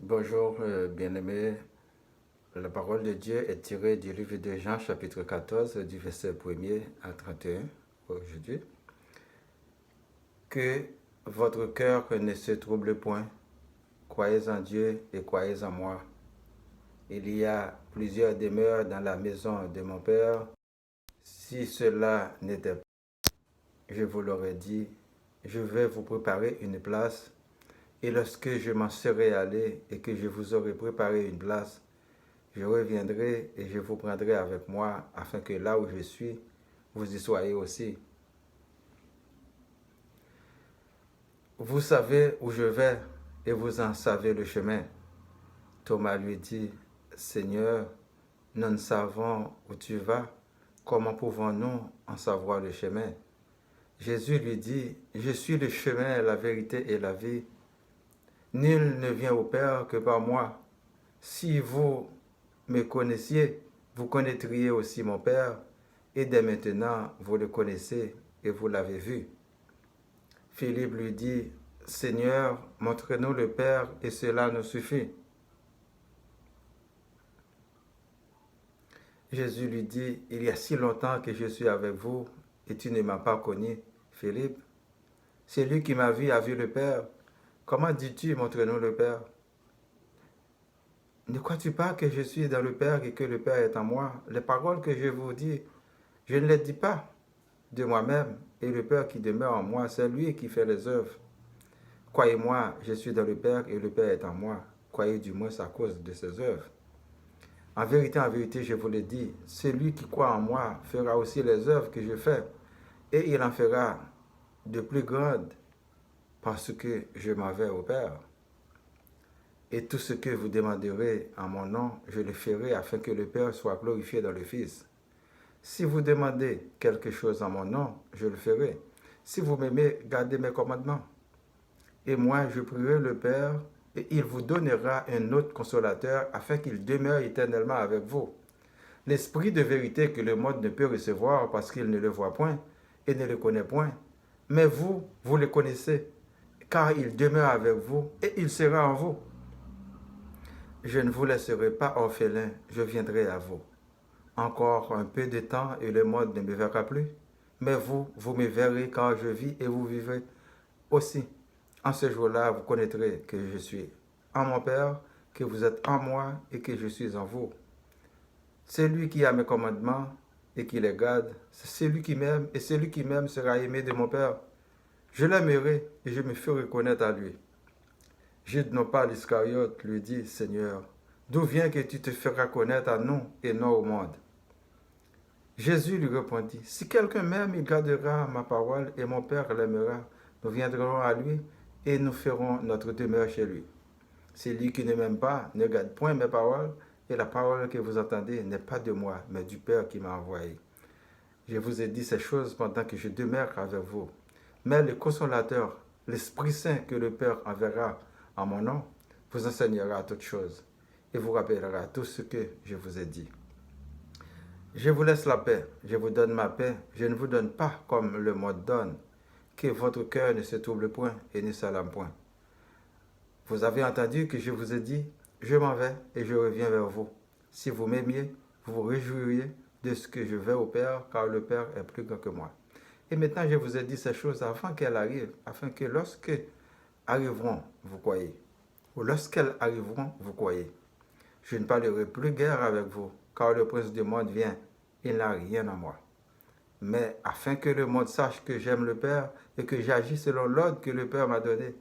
Bonjour, bien-aimés. La parole de Dieu est tirée du livre de Jean, chapitre 14, du verset 1er à 31 aujourd'hui. Que votre cœur ne se trouble point. Croyez en Dieu et croyez en moi. Il y a plusieurs demeures dans la maison de mon Père. Si cela n'était pas, je vous l'aurais dit, je vais vous préparer une place. Et lorsque je m'en serai allé et que je vous aurai préparé une place, je reviendrai et je vous prendrai avec moi, afin que là où je suis, vous y soyez aussi. Vous savez où je vais et vous en savez le chemin. Thomas lui dit, Seigneur, nous ne savons où tu vas. Comment pouvons-nous en savoir le chemin? Jésus lui dit, je suis le chemin, la vérité et la vie. Nul ne vient au Père que par moi. Si vous me connaissiez, vous connaîtriez aussi mon Père, et dès maintenant vous le connaissez et vous l'avez vu. Philippe lui dit, Seigneur, montre-nous le Père, et cela nous suffit. Jésus lui dit, il y a si longtemps que je suis avec vous, et tu ne m'as pas connu, Philippe. Celui qui m'a vu a vu le Père. Comment dis-tu, montre-nous le Père? Ne crois-tu pas que je suis dans le Père et que le Père est en moi? Les paroles que je vous dis, je ne les dis pas de moi-même, et le Père qui demeure en moi, c'est lui qui fait les œuvres. Croyez-moi, je suis dans le Père et le Père est en moi. Croyez du moins à cause de ses œuvres. En vérité, je vous le dis, celui qui croit en moi fera aussi les œuvres que je fais, et il en fera de plus grandes, parce que je m'en vais au Père. Et tout ce que vous demanderez en mon nom, je le ferai afin que le Père soit glorifié dans le Fils. Si vous demandez quelque chose en mon nom, je le ferai. Si vous m'aimez, gardez mes commandements. Et moi, je prierai le Père, et il vous donnera un autre consolateur, afin qu'il demeure éternellement avec vous. L'Esprit de vérité que le monde ne peut recevoir, parce qu'il ne le voit point, et ne le connaît point. Mais vous, vous le connaissez, car il demeure avec vous, et il sera en vous. Je ne vous laisserai pas orphelin, je viendrai à vous. Encore un peu de temps et le monde ne me verra plus. Mais vous, vous me verrez car je vis et vous vivrez aussi. En ce jour-là, vous connaîtrez que je suis en mon Père, que vous êtes en moi et que je suis en vous. Celui qui a mes commandements et qui les garde, c'est celui qui m'aime et celui qui m'aime sera aimé de mon Père. Je l'aimerai et je me ferai connaître à lui. Jude non pas l'Iscariote lui dit, Seigneur, d'où vient que tu te feras connaître à nous et non au monde? Jésus lui répondit, si quelqu'un m'aime, il gardera ma parole et mon Père l'aimera. Nous viendrons à lui et nous ferons notre demeure chez lui. Celui qui ne m'aime pas ne garde point mes paroles et la parole que vous entendez n'est pas de moi, mais du Père qui m'a envoyé. Je vous ai dit ces choses pendant que je demeure avec vous. Mais le consolateur, l'Esprit Saint que le Père enverra en mon nom, vous enseignera toutes choses et vous rappellera tout ce que je vous ai dit. Je vous laisse la paix, je vous donne ma paix, je ne vous donne pas comme le monde donne, que votre cœur ne se trouble point et ne s'alarme point. Vous avez entendu que je vous ai dit, je m'en vais et je reviens vers vous. Si vous m'aimiez, vous vous réjouiriez de ce que je vais au Père, car le Père est plus grand que moi. Et maintenant, je vous ai dit ces choses avant qu'elles arrivent, afin que lorsque arriveront, vous croyez. Ou lorsqu'elles arriveront, vous croyez. Je ne parlerai plus guère avec vous, car le prince du monde vient, il n'a rien en moi. Mais afin que le monde sache que j'aime le Père et que j'agis selon l'ordre que le Père m'a donné,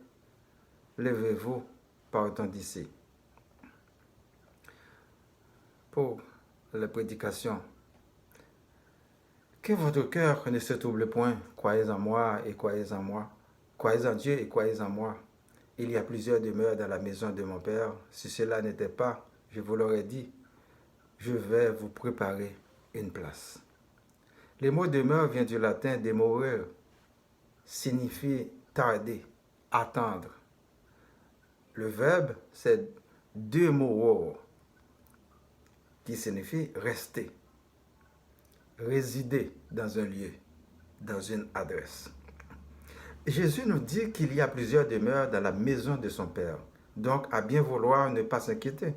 levez-vous, partons d'ici. Pour la prédication, que votre cœur ne se trouble point, croyez en moi et croyez en moi. Croyez en Dieu et croyez en moi. Il y a plusieurs demeures dans la maison de mon Père. Si cela n'était pas, je vous l'aurais dit, je vais vous préparer une place. Le mot demeure vient du latin demorer, signifie tarder, attendre. Le verbe, c'est demoror, qui signifie rester, résider dans un lieu, dans une adresse. Jésus nous dit qu'il y a plusieurs demeures dans la maison de son Père. donc à bien vouloir ne pas s'inquiéter.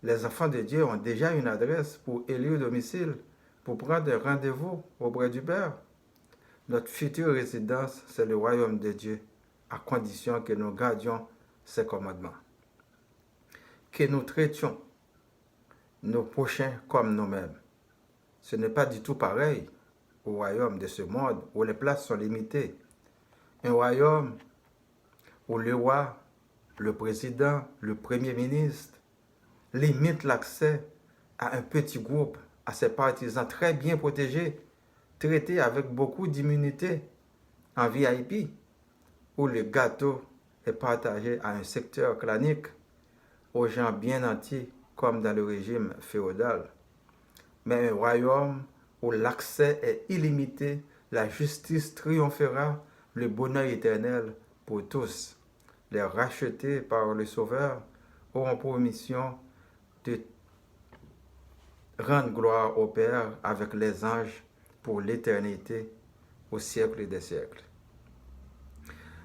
Les enfants de Dieu ont déjà une adresse pour élire domicile, pour prendre un rendez-vous auprès du Père. Notre future résidence, c'est le royaume de Dieu, à condition que nous gardions ses commandements. Que nous traitions nos prochains comme nous-mêmes. Ce n'est pas du tout pareil au royaume de ce monde où les places sont limitées. Un royaume où le roi, le président, le premier ministre limite l'accès à un petit groupe, à ses partisans très bien protégés, traités avec beaucoup d'immunité en VIP, où le gâteau est partagé à un secteur clanique, aux gens bien nantis comme dans le régime féodal. Mais un royaume où l'accès est illimité, la justice triomphera, le bonheur éternel pour tous. Les rachetés par le Sauveur auront pour mission de rendre gloire au Père avec les anges pour l'éternité, au siècle des siècles.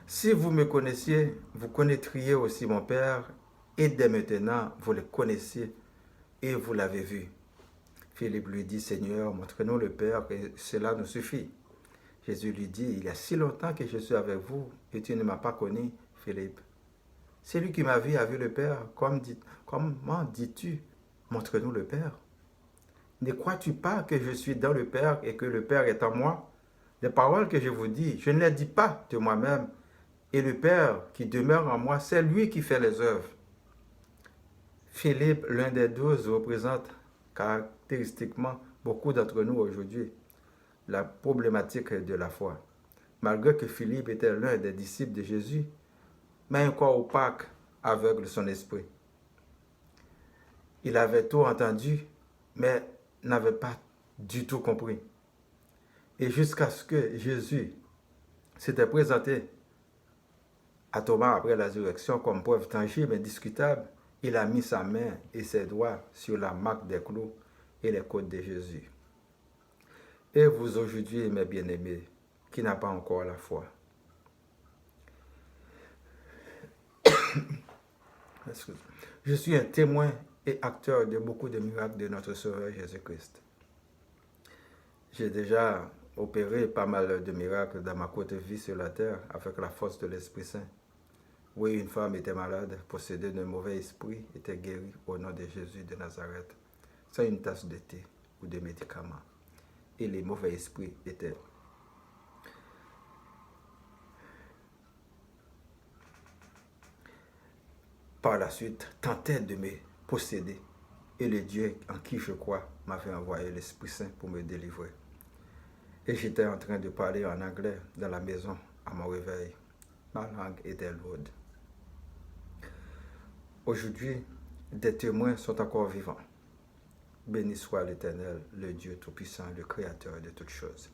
Si vous me connaissiez, vous connaîtriez aussi mon Père, et dès maintenant, vous le connaissiez et vous l'avez vu. Philippe lui dit, Seigneur, montre-nous le Père, et cela nous suffit. Jésus lui dit, il y a si longtemps que je suis avec vous, et tu ne m'as pas connu, Philippe. Celui qui m'a vu a vu le Père. Comment dis-tu, montre-nous le Père? Ne crois-tu pas que je suis dans le Père et que le Père est en moi? Les paroles que je vous dis, je ne les dis pas de moi-même. Et le Père qui demeure en moi, c'est lui qui fait les œuvres. Philippe, l'un des 12, représente caractéristiquement beaucoup d'entre nous aujourd'hui la problématique de la foi. Malgré que Philippe était l'un des disciples de Jésus, mais un corps opaque aveugle son esprit. Il avait tout entendu, mais n'avait pas du tout compris. Et jusqu'à ce que Jésus s'était présenté à Thomas après la résurrection comme preuve tangible et indiscutable, il a mis sa main et ses doigts sur la marque des clous et les côtes de Jésus. Et vous aujourd'hui, mes bien-aimés, qui n'avez pas encore la foi, je suis un témoin et acteur de beaucoup de miracles de notre Sauveur Jésus-Christ. J'ai déjà opéré pas mal de miracles dans ma courte vie sur la terre avec la force de l'Esprit Saint. Oui, une femme était malade, possédée d'un mauvais esprit, était guérie au nom de Jésus de Nazareth, sans une tasse de thé ou de médicaments. Et les mauvais esprits étaient par la suite tentaient de me posséder. Et le Dieu en qui je crois m'avait envoyé l'Esprit Saint pour me délivrer. Et j'étais en train de parler en anglais dans la maison à mon réveil. Ma langue était lourde. Aujourd'hui, des témoins sont encore vivants. Béni soit l'Éternel, le Dieu Tout-Puissant, le Créateur de toutes choses.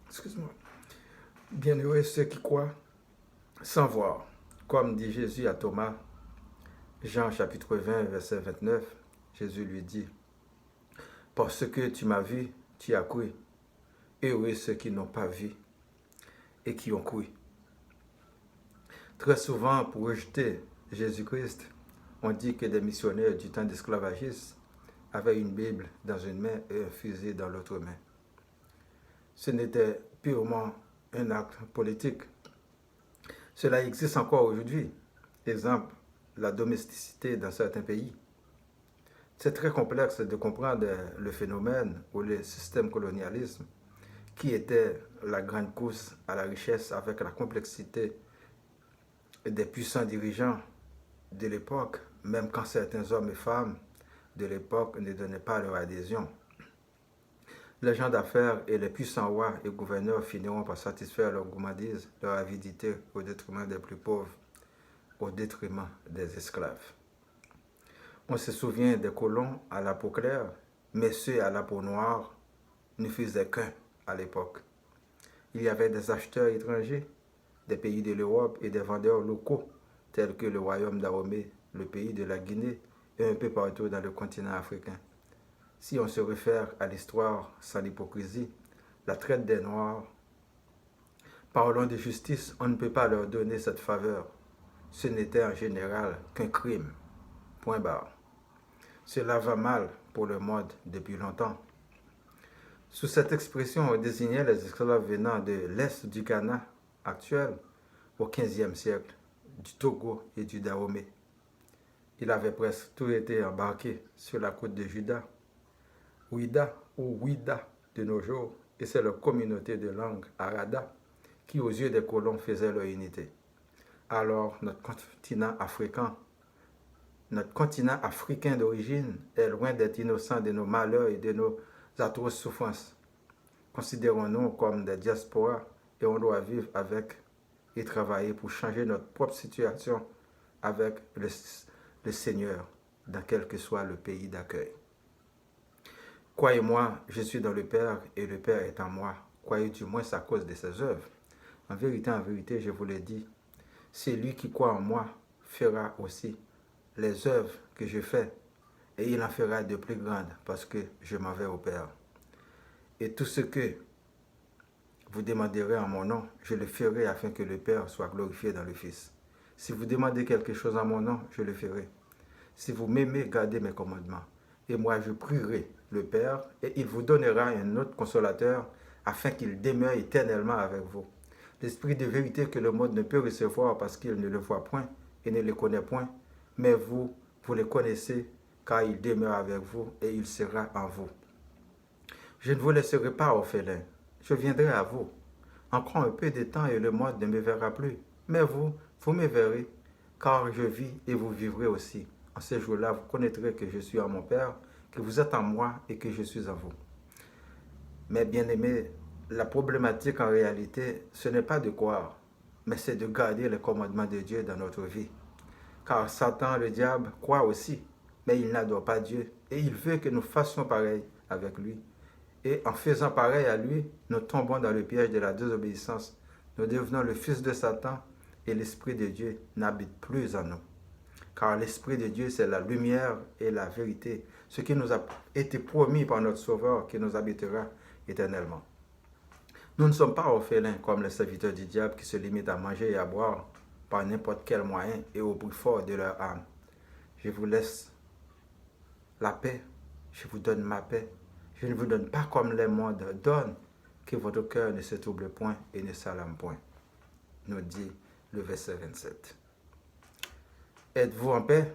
Excuse-moi. Bienheureux ceux qui croient sans voir. Comme dit Jésus à Thomas, Jean chapitre 20, verset 29, Jésus lui dit, « Parce que tu m'as vu, tu as cru. Heureux ceux qui n'ont pas vu et qui ont cru. » Très souvent, pour rejeter Jésus-Christ, on dit que des missionnaires du temps d'esclavagisme avaient une Bible dans une main et un fusil dans l'autre main. Ce n'était purement un acte politique. Cela existe encore aujourd'hui. Exemple, la domesticité dans certains pays. C'est très complexe de comprendre le phénomène ou le système colonialisme qui était la grande course à la richesse avec la complexité des puissants dirigeants de l'époque, même quand certains hommes et femmes de l'époque ne donnaient pas leur adhésion. Les gens d'affaires et les puissants rois et gouverneurs finiront par satisfaire leur gourmandise, leur avidité au détriment des plus pauvres, au détriment des esclaves. On se souvient des colons à la peau claire, mais ceux à la peau noire ne faisaient qu'un à l'époque. Il y avait des acheteurs étrangers des pays de l'Europe et des vendeurs locaux, tels que le royaume d'Aromée, le pays de la Guinée et un peu partout dans le continent africain. Si on se réfère à l'histoire sans l'hypocrisie, la traite des Noirs Parlons de justice, on ne peut pas leur donner cette faveur. Ce n'était en général qu'un crime. Point barre. Cela va mal pour le monde depuis longtemps. Sous cette expression, on désignait les esclaves venant de l'est du Ghana actuel au XVe siècle, du Togo et du Dahomey. Il avait presque tout été embarqué sur la côte de Juda, Ouida ou Ouida de nos jours, et c'est leur communauté de langue Arada qui, aux yeux des colons, faisait leur unité. Alors, notre continent africain d'origine est loin d'être innocent de nos malheurs et de nos atroces souffrances. Considérons-nous comme des diasporas et on doit vivre avec et travailler pour changer notre propre situation avec le Seigneur dans quel que soit le pays d'accueil. Croyez-moi, je suis dans le Père et le Père est en moi. Croyez du moins à cause de ses œuvres. En vérité, je vous le dis, celui qui croit en moi fera aussi les œuvres que je fais et il en fera de plus grandes parce que je m'en vais au Père. Et tout ce que vous demanderez en mon nom, je le ferai afin que le Père soit glorifié dans le Fils. Si vous demandez quelque chose en mon nom, je le ferai. Si vous m'aimez, gardez mes commandements. Et moi, je prierai le Père et il vous donnera un autre consolateur afin qu'il demeure éternellement avec vous. L'Esprit de vérité que le monde ne peut recevoir parce qu'il ne le voit point et ne le connaît point, mais vous le connaissez car il demeure avec vous et il sera en vous. Je ne vous laisserai pas orphelin, je viendrai à vous. Encore un peu de temps et le monde ne me verra plus, mais vous me verrez, car je vis et vous vivrez aussi. En ces jours-là, vous connaîtrez que je suis en mon Père, que vous êtes en moi et que je suis en vous. Mais bien aimés, la problématique en réalité, ce n'est pas de croire, mais c'est de garder les commandements de Dieu dans notre vie. Car Satan, le diable, croit aussi, mais il n'adore pas Dieu et il veut que nous fassions pareil avec lui. Et en faisant pareil à lui, nous tombons dans le piège de la désobéissance. Nous devenons le fils de Satan et l'Esprit de Dieu n'habite plus en nous. Car l'Esprit de Dieu, c'est la lumière et la vérité, ce qui nous a été promis par notre Sauveur qui nous habitera éternellement. Nous ne sommes pas orphelins comme les serviteurs du diable qui se limitent à manger et à boire par n'importe quel moyen et au bruit fort de leur âme. Je vous laisse la paix, je vous donne ma paix. Je ne vous donne pas comme le monde donne, que votre cœur ne se trouble point et ne s'alarme point, nous dit le verset 27. Êtes-vous en paix?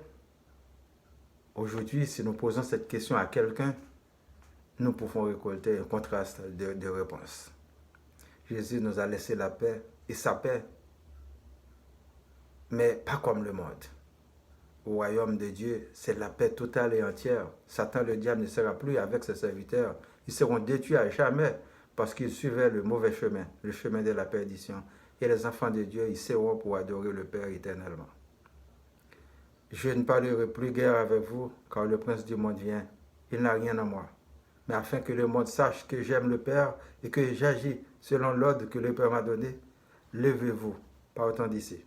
Aujourd'hui, si nous posons cette question à quelqu'un, nous pouvons récolter un contraste de réponses. Jésus nous a laissé la paix et sa paix, mais pas comme le monde. Au royaume de Dieu, c'est la paix totale et entière. Satan, le diable, ne sera plus avec ses serviteurs. Ils seront détruits à jamais parce qu'ils suivaient le mauvais chemin, le chemin de la perdition. Et les enfants de Dieu, ils seront pour adorer le Père éternellement. Je ne parlerai plus guère avec vous, car le prince du monde vient. Il n'a rien en moi. Mais afin que le monde sache que j'aime le Père et que j'agis selon l'ordre que le Père m'a donné, levez-vous, partons d'ici.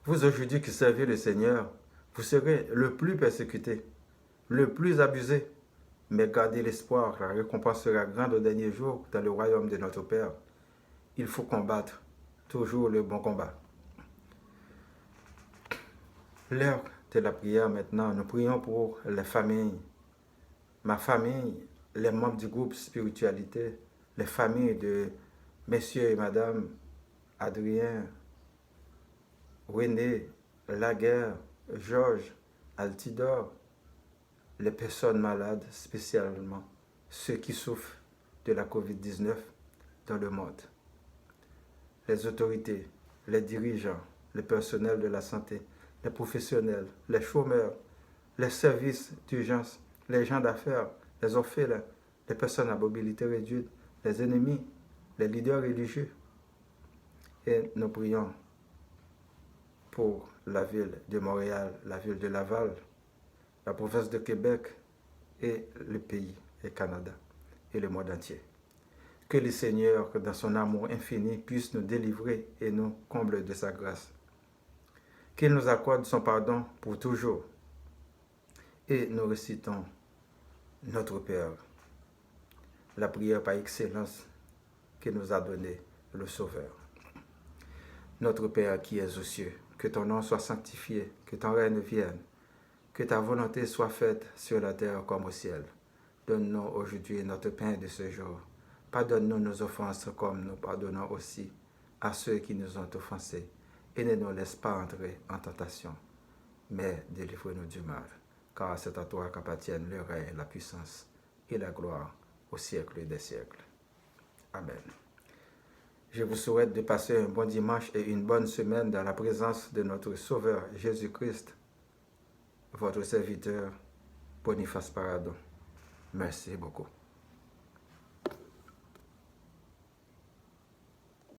Vous aujourd'hui qui servez le Seigneur, vous serez le plus persécuté, le plus abusé, mais gardez l'espoir, la récompense sera grande au dernier jour dans le royaume de notre Père. Il faut combattre, toujours le bon combat. L'heure de la prière maintenant, nous prions pour les familles, ma famille, les membres du groupe spiritualité, les familles de messieurs et madame Adrien, René, Laguerre, Georges, Altidore, les personnes malades, spécialement ceux qui souffrent de la COVID-19 dans le monde. Les autorités, les dirigeants, le personnel de la santé, les professionnels, les chômeurs, les services d'urgence, les gens d'affaires, les orphelins, les personnes à mobilité réduite, les ennemis, les leaders religieux. Et nous prions pour la ville de Montréal, la ville de Laval, la province de Québec et le pays, le Canada et le monde entier. Que le Seigneur, dans son amour infini, puisse nous délivrer et nous comble de sa grâce. Qu'il nous accorde son pardon pour toujours. Et nous récitons notre Père, la prière par excellence qu'il nous a donnée le Sauveur. Notre Père qui es aux cieux, que ton nom soit sanctifié, que ton règne vienne, que ta volonté soit faite sur la terre comme au ciel. Donne-nous aujourd'hui notre pain de ce jour. Pardonne-nous nos offenses comme nous pardonnons aussi à ceux qui nous ont offensés. Et ne nous laisse pas entrer en tentation, mais délivre-nous du mal. Car c'est à toi qu'appartiennent le règne, la puissance et la gloire au siècle des siècles. Amen. Je vous souhaite de passer un bon dimanche et une bonne semaine dans la présence de notre Sauveur Jésus-Christ, votre serviteur Boniface Paradon. Merci beaucoup.